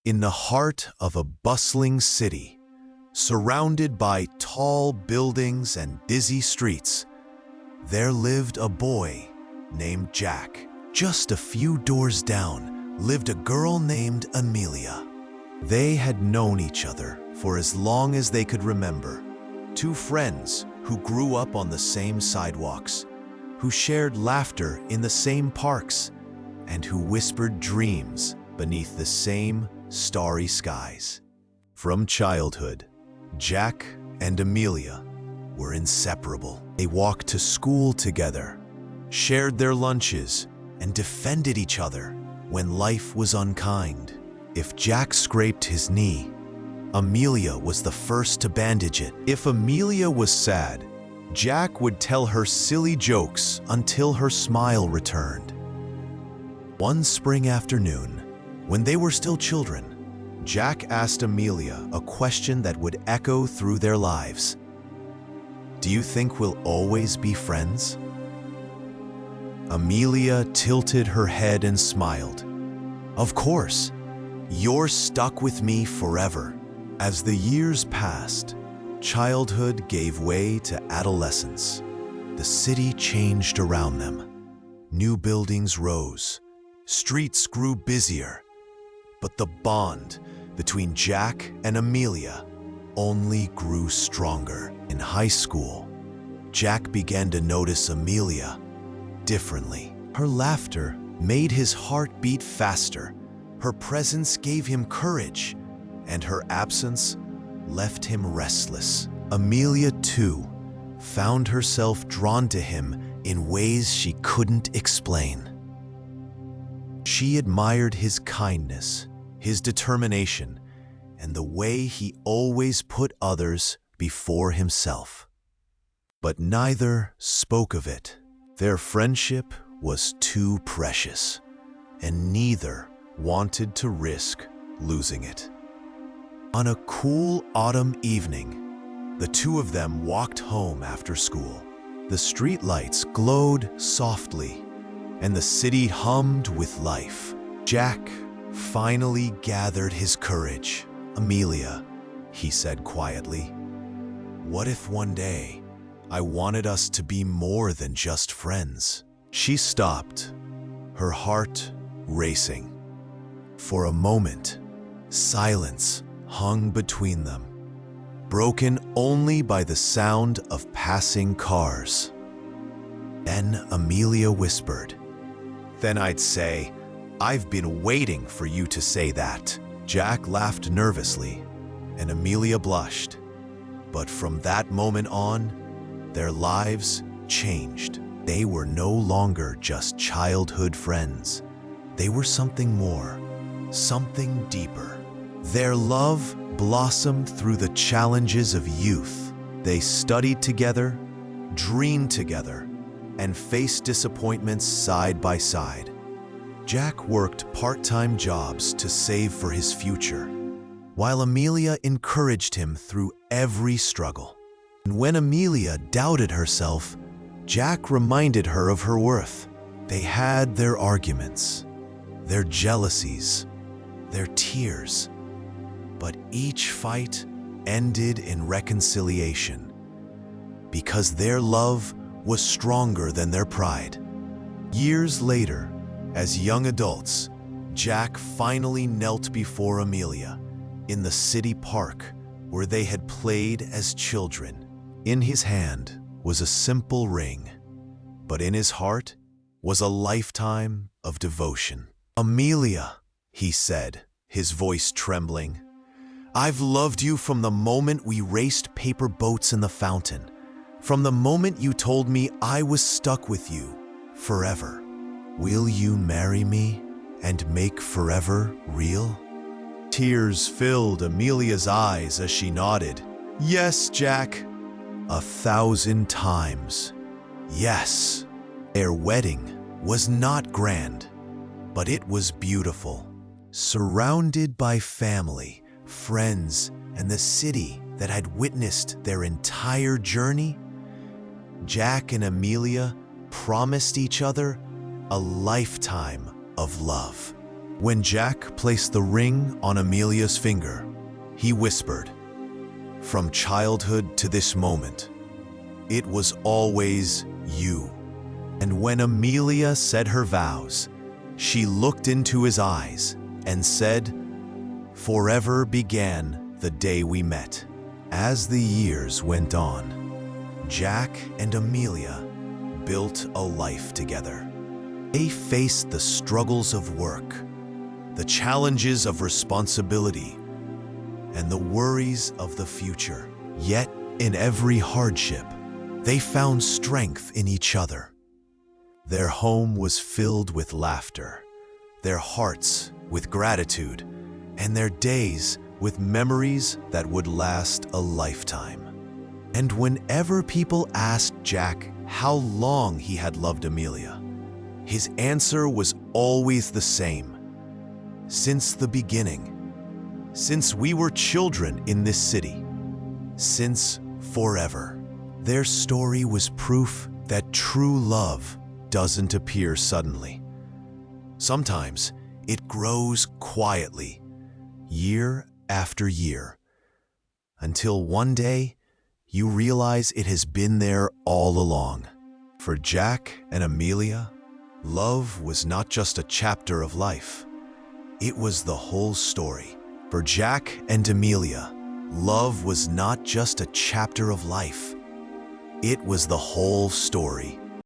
In the heart of a bustling city, surrounded by tall buildings and busy streets, there lived a boy named Jack. Just a few doors down lived a girl named Amelia. They had known each other for as long as they could remember. Two friends who grew up on the same sidewalks, who shared laughter in the same parks, and who whispered dreams beneath the same starry skies. From childhood, Jack and Amelia were inseparable. They walked to school together, shared their lunches, and defended each other when life was unkind. If Jack scraped his knee, Amelia was the first to bandage it. If Amelia was sad, Jack would tell her silly jokes until her smile returned. One spring afternoon, when they were still children, Jack asked Amelia a question that would echo through their lives. "Do you think we'll always be friends?" Amelia tilted her head and smiled. "Of course, you're stuck with me forever." As the years passed, childhood gave way to adolescence. The city changed around them. New buildings rose. Streets grew busier. But the bond between Jack and Amelia only grew stronger. In high school, Jack began to notice Amelia differently. Her laughter made his heart beat faster. Her presence gave him courage, and her absence left him restless. Amelia, too, found herself drawn to him in ways she couldn't explain. She admired his kindness, his determination, and the way he always put others before himself. But neither spoke of it. Their friendship was too precious, and neither wanted to risk losing it. On a cool autumn evening, the two of them walked home after school. The streetlights glowed softly, and the city hummed with life. Jack finally gathered his courage. "Amelia," he said quietly, "what if one day I wanted us to be more than just friends?" She stopped, her heart racing. For a moment, silence hung between them, broken only by the sound of passing cars. Then Amelia whispered, "Then I'd say, I've been waiting for you to say that." Jack laughed nervously, and Amelia blushed. But from that moment on, their lives changed. They were no longer just childhood friends. They were something more, something deeper. Their love blossomed through the challenges of youth. They studied together, dreamed together, and faced disappointments side by side. Jack worked part-time jobs to save for his future, while Amelia encouraged him through every struggle. And when Amelia doubted herself, Jack reminded her of her worth. They had their arguments, their jealousies, their tears, but each fight ended in reconciliation, because their love was stronger than their pride. Years later, as young adults, Jack finally knelt before Amelia in the city park where they had played as children. In his hand was a simple ring, but in his heart was a lifetime of devotion. "Amelia," he said, his voice trembling, "I've loved you from the moment we raced paper boats in the fountain, from the moment you told me I was stuck with you forever. Will you marry me and make forever real?" Tears filled Amelia's eyes as she nodded. "Yes, Jack, 1,000 times. Yes." Their wedding was not grand, but it was beautiful. Surrounded by family, friends, and the city that had witnessed their entire journey, Jack and Amelia promised each other a lifetime of love. When Jack placed the ring on Amelia's finger, he whispered, "From childhood to this moment, it was always you." And when Amelia said her vows, she looked into his eyes and said, "Forever began the day we met." As the years went on, Jack and Amelia built a life together. They faced the struggles of work, the challenges of responsibility, and the worries of the future. Yet, in every hardship, they found strength in each other. Their home was filled with laughter, their hearts with gratitude, and their days with memories that would last a lifetime. And whenever people asked Jack how long he had loved Amelia, his answer was always the same: "Since the beginning, since we were children in this city, since forever." Their story was proof that true love doesn't appear suddenly. Sometimes it grows quietly, year after year, until one day you realize it has been there all along. For Jack and Amelia, love was not just a chapter of life, it was the whole story. For Jack and Amelia, love was not just a chapter of life, it was the whole story.